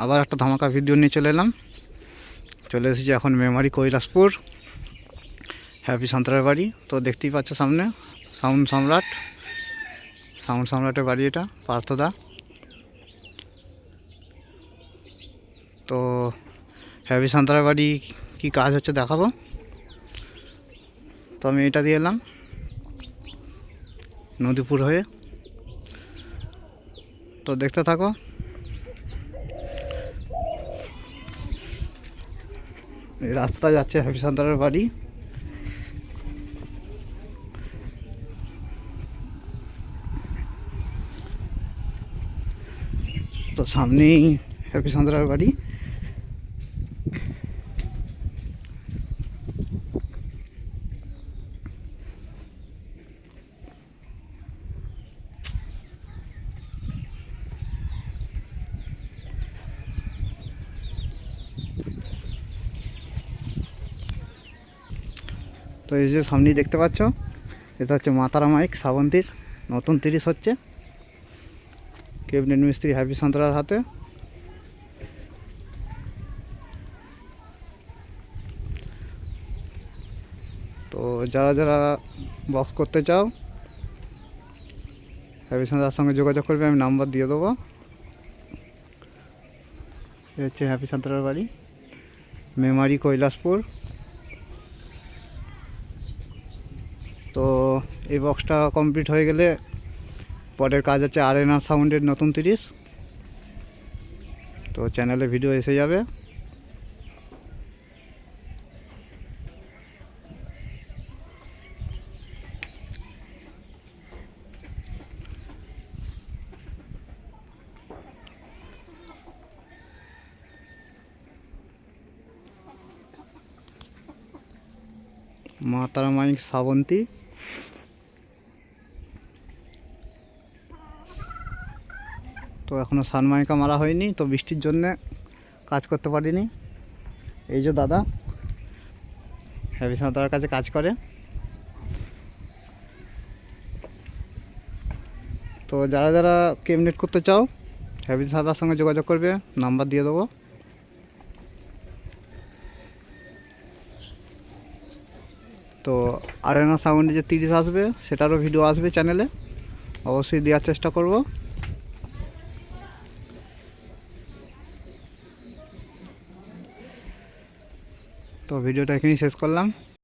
আবার একটা ধামাকা ভিডিও নিয়ে চলে এসেছি এখন মেমারি কৈলাসপুর হ্যাপি সান্তারার বাড়ি। তো দেখতেই পাচ্ছ সামনে সাউন্ড সম্রাটের বাড়ি, এটা পার্থদা। তো হ্যাপি সান্তারার বাড়ি কি কাজ হচ্ছে দেখাবো। তো আমি এটা দিয়ে এলাম নদীপুর হয়ে, তো দেখতে থাকো। এই রাস্তাটা যাচ্ছে হ্যাপি সান্তারার বাড়ি। তো সামনেই হ্যাপি সান্তারার বাড়ি। তো এই যে সামনেই দেখতে পাচ্ছ, এটা হচ্ছে মা তারা মাইক শ্রাবন্তীর নতুন 30 হচ্ছে ক্যাবিনেট মিস্ত্রি হ্যাপি সান্তারার হাতে। তো যারা যারা বক্স করতে চাও হ্যাপি সান্তারার সঙ্গে যোগাযোগ করবে, আমি নাম্বার দিয়ে দেবো। এই হচ্ছে হ্যাপি সান্তারার বাড়ি, মেমারি কৈলাসপুর। তো এই বক্সটা কমপ্লিট হয়ে গেলে পরের কাজ হচ্ছে আরএনআর সাউন্ডের নতুন 30। তো চ্যানেলে ভিডিও এসে যাবে। মা তারা মাইক শ্রাবন্তী। তো এখনও সানমাইকা মারা হয়নি, তো বৃষ্টির জন্যে কাজ করতে পারিনি। এই যে দাদা হ্যাপি সান্তারার কাছে কাজ করে। তো যারা যারা ক্যাবিনেট করতে চাও হ্যাপি সান্তারার সঙ্গে যোগাযোগ করবে, নাম্বার দিয়ে দেবো। তো আরএনআর সাউন্ডে যে 30 আসবে সেটারও ভিডিও আসবে চ্যানেলে, অবশ্যই দেওয়ার চেষ্টা করব। তো ভিডিওটা এখানেই শেষ করলাম।